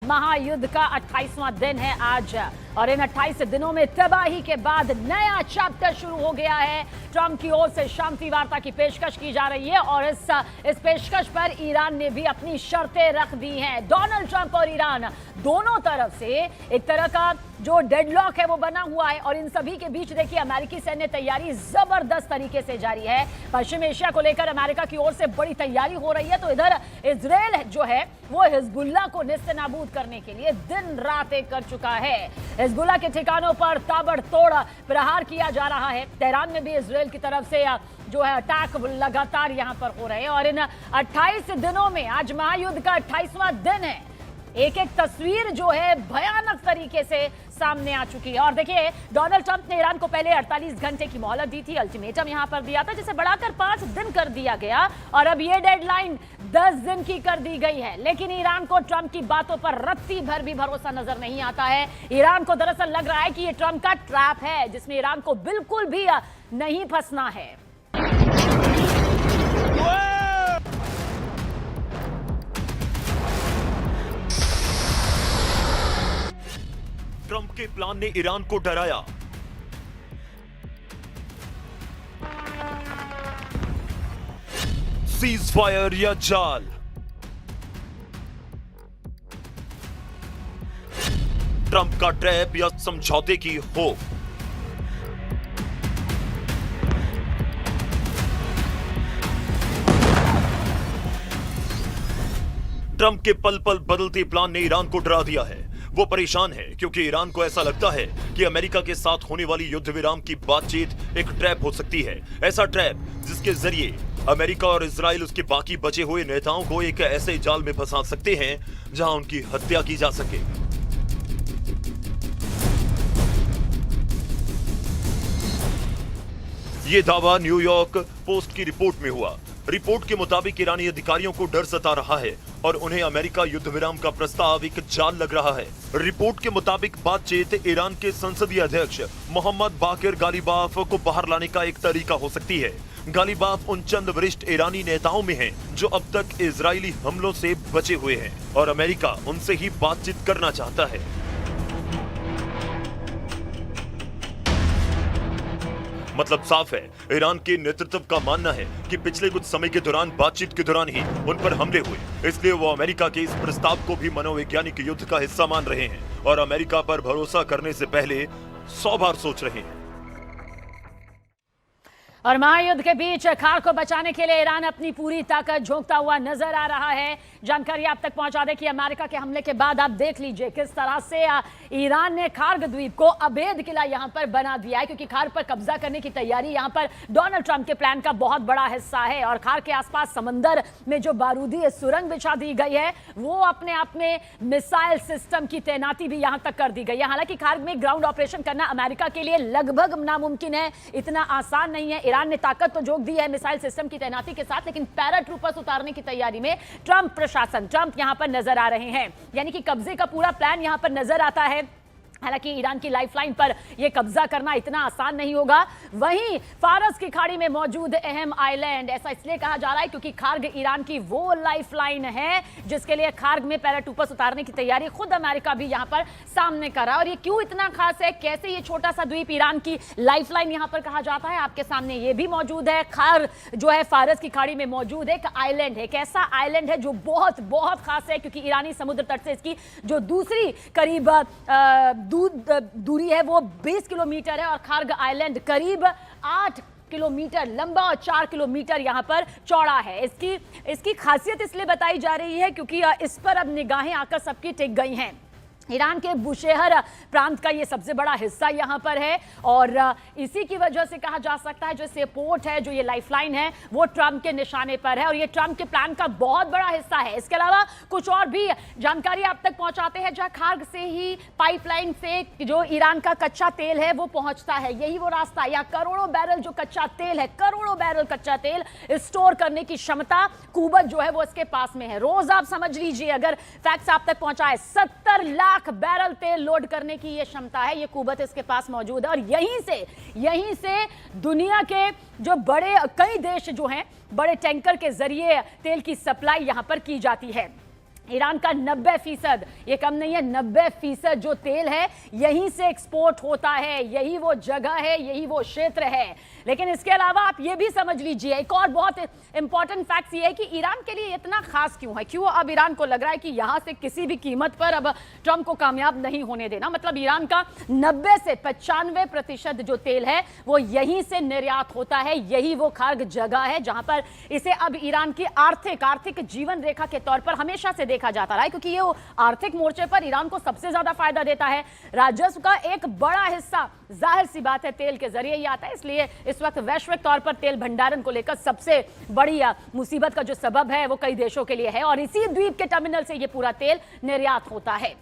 महायुद्ध का 28वां दिन है आज और इन 28 दिनों में तबाही के बाद नया चैप्टर शुरू हो गया है। ट्रंप की ओर से शांति वार्ता की पेशकश की जा रही है और इस पेशकश पर ईरान ने भी अपनी शर्तें रख दी हैं। डोनाल्ड ट्रंप और ईरान दोनों तरफ से एक तरह का जो डेडलॉक है वो बना हुआ है और इन सभी के बीच देखिए अमेरिकी सैन्य तैयारी जबरदस्त तरीके से जारी है। पश्चिम एशिया को लेकर अमेरिका की ओर से बड़ी तैयारी हो रही है तो इधर इजराइल जो है वो हिजबुल्लाह को नेस्तनाबूद करने के लिए दिन रात एक कर चुका है। हिजबुल्लाह के ठिकानों पर ताबड़तोड़ प्रहार किया जा रहा है। तेहरान में भी इजराइल की तरफ से जो है अटैक लगातार यहां पर हो रहे हैं और इन 28 दिनों में आज महायुद्ध का 28वां दिन है। एक एक तस्वीर जो है भयानक तरीके से सामने आ चुकी है और देखिए डोनाल्ड ट्रंप ने ईरान को पहले 48 घंटे की मोहलत दी थी, अल्टीमेटम यहां पर दिया था जिसे बढ़ाकर 5 दिन कर दिया गया और अब ये डेडलाइन 10 दिन की कर दी गई है। लेकिन ईरान को ट्रंप की बातों पर रत्ती भर भी भरोसा नजर नहीं आता है। ईरान को दरअसल लग रहा है कि ये ट्रंप का ट्रैप है जिसमें ईरान को बिल्कुल भी नहीं फंसना है। ट्रंप के प्लान ने ईरान को डराया। सीज फायर या जाल, ट्रंप का ट्रैप या समझौते की होप। ट्रंप के पल पल बदलते प्लान ने ईरान को डरा दिया है। वो परेशान है क्योंकि ईरान को ऐसा लगता है कि अमेरिका के साथ होने वाली युद्ध विराम की बातचीत एक ट्रैप हो सकती है। ऐसा ट्रैप जिसके जरिए अमेरिका और इजराइल उसके बाकी बचे हुए नेताओं को एक ऐसे जाल में फंसा सकते हैं जहां उनकी हत्या की जा सके। ये दावा न्यूयॉर्क पोस्ट की रिपोर्ट में हुआ। रिपोर्ट के मुताबिक ईरानी अधिकारियों को डर सता रहा है और उन्हें अमेरिका युद्ध विराम का प्रस्ताव एक जाल लग रहा है। रिपोर्ट के मुताबिक बातचीत ईरान के संसदीय अध्यक्ष मोहम्मद बाकिर गालिबाफ को बाहर लाने का एक तरीका हो सकती है। गालिबाफ उन चंद वरिष्ठ ईरानी नेताओं में हैं जो अब तक इजरायली हमलों से बचे हुए हैं और अमेरिका उनसे ही बातचीत करना चाहता है। मतलब साफ है, ईरान के नेतृत्व का मानना है कि पिछले कुछ समय के दौरान बातचीत के दौरान ही उन पर हमले हुए, इसलिए वो अमेरिका के इस प्रस्ताव को भी मनोवैज्ञानिक युद्ध का हिस्सा मान रहे हैं और अमेरिका पर भरोसा करने से पहले 100 बार सोच रहे हैं। और महायुद्ध के बीच खार को बचाने के लिए ईरान अपनी पूरी ताकत झोंकता हुआ नजर आ रहा है। जानकारी आप तक पहुंचा दें कि अमेरिका के हमले के बाद आप देख लीजिए किस तरह से ईरान ने खार्ग द्वीप को अवैध किला यहां पर बना दिया है क्योंकि खार पर कब्जा करने की तैयारी यहां पर डोनाल्ड ट्रंप के प्लान का बहुत बड़ा हिस्सा है। और खार के आसपास समंदर में जो बारूदी सुरंग बिछा दी गई है वो अपने आप में मिसाइल सिस्टम की तैनाती भी यहां तक कर दी गई है। हालांकि खार्ग में ग्राउंड ऑपरेशन करना अमेरिका के लिए लगभग नामुमकिन है, इतना आसान नहीं है। ईरान ने ताकत तो झोंक दी है मिसाइल सिस्टम की तैनाती के साथ, लेकिन पैराट्रूपर्स उतारने की तैयारी में ट्रंप यहां पर नजर आ रहे हैं। यानी कि कब्जे का पूरा प्लान यहां पर नजर आता है। हालांकि ईरान की लाइफलाइन पर यह कब्जा करना इतना आसान नहीं होगा। वहीं फारस की खाड़ी में मौजूद अहम आइलैंड, ऐसा इसलिए कहा जा रहा है क्योंकि खार्ग ईरान की वो लाइफलाइन है जिसके लिए खार्ग में पैराट्रूपर्स उतारने की तैयारी खुद अमेरिका भी यहां पर सामने कर रहा है। और ये क्यों इतना खास है, कैसे ये छोटा सा द्वीप ईरान की लाइफलाइन यहां पर कहा जाता है, आपके सामने ये भी मौजूद है। खार जो है फारस की खाड़ी में मौजूद एक आइलैंड है, एक ऐसा आइलैंड है जो बहुत बहुत खास है क्योंकि ईरानी समुद्र तट से इसकी जो दूसरी करीब दूरी है वो 20 किलोमीटर है और खार्ग आइलैंड करीब 8 किलोमीटर लंबा और 4 किलोमीटर यहां पर चौड़ा है। इसकी खासियत इसलिए बताई जा रही है क्योंकि इस पर अब निगाहें आकर सबकी टिक गई हैं। ईरान के बुशेहर प्रांत का ये सबसे बड़ा हिस्सा यहाँ पर है और इसी की वजह से कहा जा सकता है जो सेपोर्ट है, जो ये लाइफलाइन है, वो ट्रंप के निशाने पर है और ये ट्रंप के प्लान का बहुत बड़ा हिस्सा है। इसके अलावा कुछ और भी जानकारी आप तक पहुंचाते हैं, जहां खार्ग से ही पाइपलाइन से जो ईरान का कच्चा तेल है वो पहुंचता है, यही वो रास्ता। या करोड़ों बैरल जो कच्चा तेल है, करोड़ों बैरल कच्चा तेल स्टोर करने की क्षमता कुवैत जो है वो इसके पास में है। रोज आप समझ लीजिए, अगर फैक्ट्स आप तक पहुंचाए, 70 लाख बैरल तेल लोड करने की ये क्षमता है, ये कुवैत इसके पास मौजूद है। और यहीं से दुनिया के जो बड़े कई देश जो हैं, बड़े टैंकर के जरिए तेल की सप्लाई यहां पर की जाती है। ईरान का 90%, ये कम नहीं है, 90% जो तेल है यहीं से एक्सपोर्ट होता है, यही वो जगह है, यही वो क्षेत्र है। लेकिन इसके अलावा आप ये भी समझ लीजिए, एक और बहुत इंपॉर्टेंट फैक्ट ये है कि ईरान के लिए इतना खास क्यों है, क्यों अब ईरान को लग रहा है कि यहां से किसी भी कीमत पर अब ट्रंप को कामयाब नहीं होने देना। मतलब ईरान का 90 से 95% जो तेल है वो यहीं से निर्यात होता है, यही वो खार्ग जगह है जहां पर इसे अब ईरान की आर्थिक जीवन रेखा के तौर पर हमेशा से देखा जाता रहा है, क्योंकि ये आर्थिक मोर्चे पर ईरान को सबसे ज्यादा फायदा देता है। राजस्व का एक बड़ा हिस्सा जाहिर सी बात है तेल के जरिए ही आता है, इसलिए इस वक्त वैश्विक तौर पर तेल भंडारण को लेकर सबसे बड़ी मुसीबत का जो सबब है वो कई देशों के लिए है, और इसी द्वीप के टर्मिनल से ये पूरा तेल निर्यात होता है।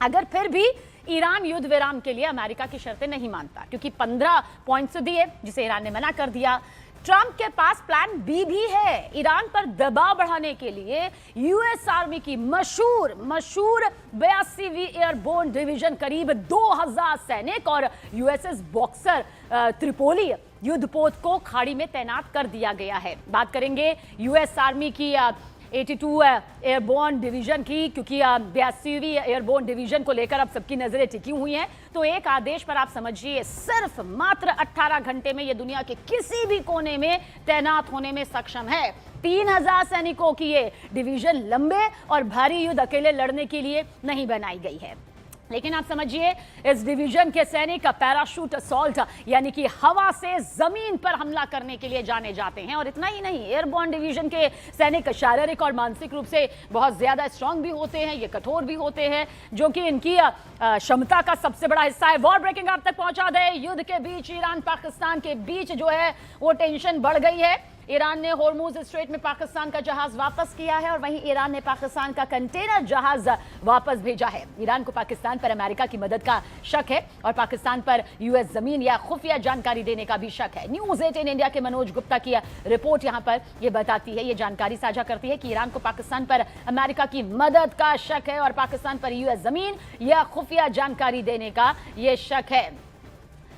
अगर फिर भी ईरान युद्ध विराम के लिए अमेरिका की शर्तें नहीं मानता, क्योंकि 15 पॉइंट्स दिए जिसे ईरान ने मना कर दिया, ट्रंप के पास प्लान बी भी है। ईरान पर दबाव बढ़ाने के लिए यूएस आर्मी की मशहूर 82वीं एयरबोर्न डिवीजन करीब 2000 सैनिक और यूएसएस बॉक्सर त्रिपोली युद्धपोत को खाड़ी में तैनात कर दिया गया है। बात करेंगे यूएस आर्मी की 82 एयरबोर्न डिवीजन की, क्योंकि 82वीं एयरबोर्न डिवीजन को लेकर अब सबकी नजरें टिकी हुई हैं। तो एक आदेश पर आप समझिए सिर्फ मात्र 18 घंटे में ये दुनिया के किसी भी कोने में तैनात होने में सक्षम है। 3000 सैनिकों की ये डिवीजन लंबे और भारी युद्ध अकेले लड़ने के लिए नहीं बनाई गई है। लेकिन आप समझिए इस डिवीजन के सैनिक पैराशूट असॉल्ट यानी कि हवा से जमीन पर हमला करने के लिए जाने जाते हैं। और इतना ही नहीं, एयरबोर्न डिवीजन के सैनिक शारीरिक और मानसिक रूप से बहुत ज्यादा स्ट्रांग भी होते हैं, ये कठोर भी होते हैं, जो कि इनकी क्षमता का सबसे बड़ा हिस्सा है। वॉर ब्रेकिंग आप तक पहुंचा दे, युद्ध के बीच ईरान पाकिस्तान के बीच जो है वो टेंशन बढ़ गई है। ईरान ने होर्मुज स्ट्रेट में पाकिस्तान का जहाज वापस किया है और वहीं ईरान ने पाकिस्तान का कंटेनर जहाज वापस भेजा है। ईरान को पाकिस्तान पर अमेरिका की मदद का शक है और पाकिस्तान पर यूएस जमीन या खुफिया जानकारी देने का भी शक है। न्यूज 18 इंडिया के मनोज गुप्ता की रिपोर्ट यहां पर यह बताती है, ये जानकारी साझा करती है कि ईरान को पाकिस्तान पर अमेरिका की मदद का शक है और पाकिस्तान पर यूएस जमीन या खुफिया जानकारी देने का यह शक है।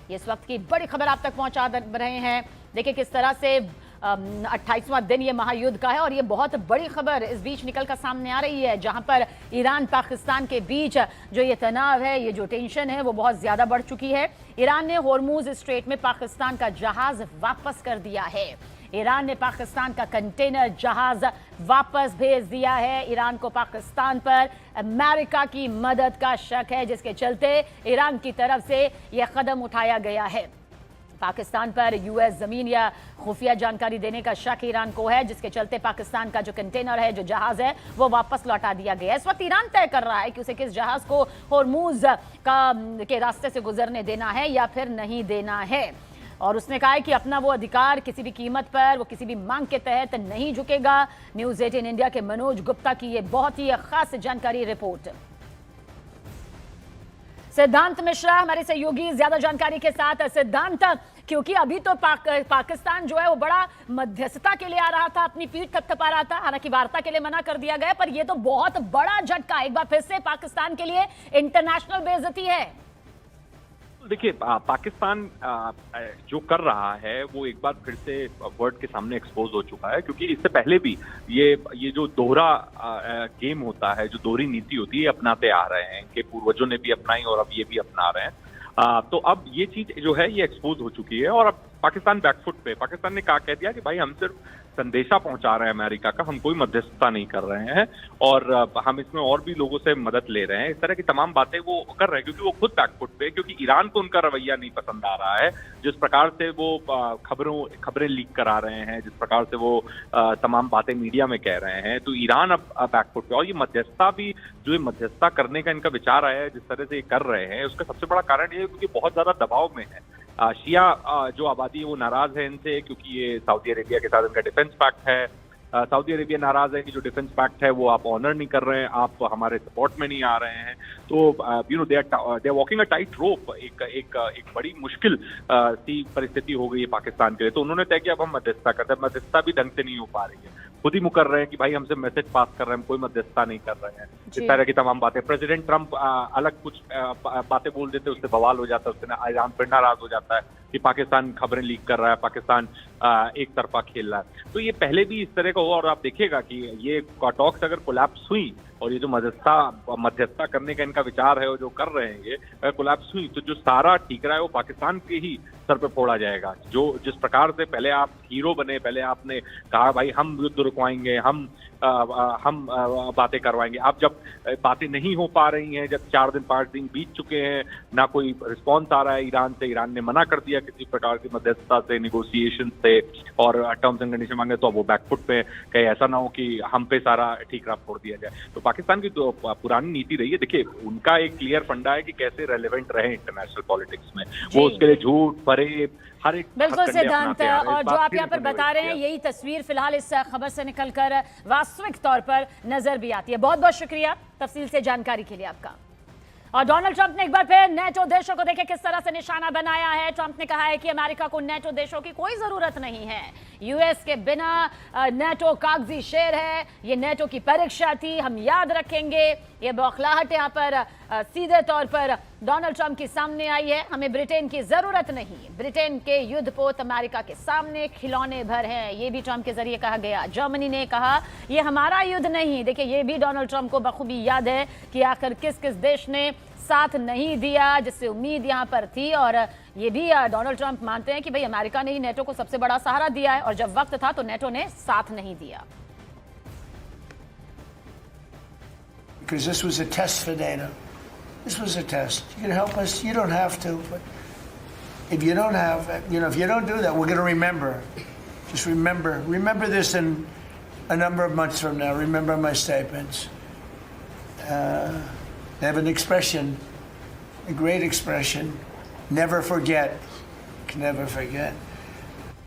इस वक्त की बड़ी खबर आप तक पहुंचा रहे हैं। देखिए किस तरह से 28वां दिन ये महायुद्ध का है और ये बहुत बड़ी खबर इस बीच निकल कर सामने आ रही है, जहां पर ईरान पाकिस्तान के बीच जो ये तनाव है, ये जो टेंशन है वो बहुत ज्यादा बढ़ चुकी है। ईरान ने होर्मुज स्ट्रेट में पाकिस्तान का जहाज वापस कर दिया है। ईरान ने पाकिस्तान का कंटेनर जहाज वापस भेज दिया है। ईरान को पाकिस्तान पर अमेरिका की मदद का शक है, जिसके चलते ईरान की तरफ से यह कदम उठाया गया है। पाकिस्तान पर यूएस जमीन या खुफिया जानकारी देने का शक ईरान को है, जिसके चलते पाकिस्तान का जो कंटेनर है, जो जहाज है, वो वापस लौटा दिया गया है। इस वक्त ईरान तय कर रहा है कि उसे किस जहाज को होर्मुज के रास्ते से गुजरने देना है या फिर नहीं देना है। और उसने कहा है कि अपना वो अधिकार किसी भी कीमत पर, वो किसी भी मांग के तहत नहीं झुकेगा। न्यूज 18 इंडिया के मनोज गुप्ता की ये बहुत ही खास जानकारी रिपोर्ट। सिद्धांत मिश्रा हमारे सहयोगी ज्यादा जानकारी के साथ। सिद्धांत, क्योंकि अभी तो पाकिस्तान जो है वो बड़ा मध्यस्थता के लिए आ रहा था, अपनी पीठ थपथपा रहा था, हालांकि वार्ता के लिए मना कर दिया गया, पर यह तो बहुत बड़ा झटका एक बार फिर से पाकिस्तान के लिए इंटरनेशनल बेइज्जती है। देखिए, पाकिस्तान जो कर रहा है वो एक बार फिर से वर्ल्ड के सामने एक्सपोज हो चुका है, क्योंकि इससे पहले भी ये जो दोहरा गेम होता है, जो दोहरी नीति होती है, अपनाते आ रहे हैं। इनके पूर्वजों ने भी अपनाई और अब ये भी अपना रहे हैं। तो अब ये चीज जो है ये एक्सपोज हो चुकी है और अब पाकिस्तान बैकफुट पे। पाकिस्तान ने कह दिया कि भाई हम सिर्फ संदेशा पहुंचा रहे हैं अमेरिका का, हम कोई मध्यस्थता नहीं कर रहे हैं और हम इसमें और भी लोगों से मदद ले रहे हैं। इस तरह की तमाम बातें वो कर रहे हैं क्योंकि वो खुद बैकफुट पे, क्योंकि ईरान को उनका रवैया नहीं पसंद आ रहा है। जिस प्रकार से वो खबरें लीक करा रहे हैं, जिस प्रकार से वो तमाम बातें मीडिया में कह रहे हैं, तो ईरान अब बैकफुट पे। और ये मध्यस्थता भी, जो ये मध्यस्थता करने का इनका विचार आया है, जिस तरह से ये कर रहे हैं, उसका सबसे बड़ा कारण ये है क्योंकि बहुत ज्यादा दबाव में है। शिया जो आबादी है वो नाराज है इनसे, क्योंकि ये सऊदी अरेबिया के साथ इनका डिफेंस पैक्ट है। सऊदी अरेबिया नाराज है कि जो डिफेंस पैक्ट है वो आप ऑनर नहीं कर रहे हैं, आप हमारे सपोर्ट में नहीं आ रहे हैं। तो you know they are walking a tight rope. एक बड़ी मुश्किल सी परिस्थिति हो गई है पाकिस्तान के लिए। तो उन्होंने तय किया अब हम मध्यस्थता करते हैं। मध्यस्थता भी ढंग से नहीं हो पा रही है, खुद ही मुकर रहे हैं कि भाई हमसे मैसेज पास कर रहे हैं, हम कोई मध्यस्थता नहीं कर रहे हैं। इस तरह की तमाम बातें। प्रेसिडेंट ट्रंप अलग कुछ बातें बोल देते, उससे बवाल हो जाता है, उससे ईरान फिर नाराज हो जाता है कि पाकिस्तान खबरें लीक कर रहा है, पाकिस्तान एक तरफा खेल रहा है। तो ये पहले भी इस तरह का हुआ और आप देखिएगा कि ये टॉक्स अगर कोलैप्स हुई और ये जो मध्यस्थता करने का इनका विचार है वो जो कर रहे हैं ये कोलैप्स हुई तो जो सारा ठीकरा है वो पाकिस्तान के ही सर पे फोड़ा जाएगा। जो जिस प्रकार से पहले आप हीरो बने, पहले आपने कहा भाई हम युद्ध रुकवाएंगे, हम बातें करवाएंगे, अब जब बातें नहीं हो पा रही हैं, जब 4 दिन 5 दिन बीत चुके हैं, ना कोई रिस्पॉन्स आ रहा है ईरान से, ईरान ने मना कर दिया किसी प्रकार की मध्यस्थता से, निगोशिएशन से और टर्म्स एंड कंडीशन मांगे, तो अब वो बैकफुट पे कहीं ऐसा ना हो कि हम पे सारा ठीकरा फोड़ दिया जाए। तो पाकिस्तान की तो पुरानी नीति रही है। देखिए उनका एक क्लियर फंडा है कि कैसे रेलेवेंट रहे इंटरनेशनल पॉलिटिक्स में, वो उसके लिए झूठ फरेब हर एक बिल्कुल सिद्धांत, और जो आप यहाँ पर फिर बता रहे हैं यही तस्वीर फिलहाल इस खबर से निकलकर वास्तविक तौर पर नजर भी आती है। बहुत बहुत शुक्रिया तफसील से जानकारी के लिए आपका। और डोनाल्ड ट्रंप ने एक बार फिर नेटो देशों को देखे किस तरह से निशाना बनाया है। ट्रंप ने कहा है कि अमेरिका को नेटो देशों की कोई जरूरत नहीं है, यूएस के बिना नेटो कागजी शेर है, ये नेटो की परीक्षा थी, हम याद रखेंगे। ये बौखलाहट यहाँ पर सीधे तौर पर डोनाल्ड ट्रंप की सामने आई है। हमें ब्रिटेन की जरूरत नहीं, ब्रिटेन के युद्धपोत अमेरिका के सामने खिलौने भर हैं, ये भी ट्रंप के जरिए कहा गया। जर्मनी ने कहा ये हमारा युद्ध नहीं। देखिए ये भी डोनाल्ड ट्रंप को बखूबी याद है कि आखिर किस किस देश ने साथ नहीं दिया, जिससे उम्मीद यहाँ पर थी। और ये भी डोनाल्ड ट्रंप मानते हैं कि भाई अमेरिका ने ही नेटो को सबसे बड़ा सहारा दिया है और जब वक्त था तो नेटो ने साथ नहीं दिया। Because this was a test for NATO. This was a test. You can help us. You don't have to, but if you don't have, if you don't do that, we're going to remember. Just remember this in a number of months from now. Remember my statements. They have an expression, a great expression. Never forget. Can never forget.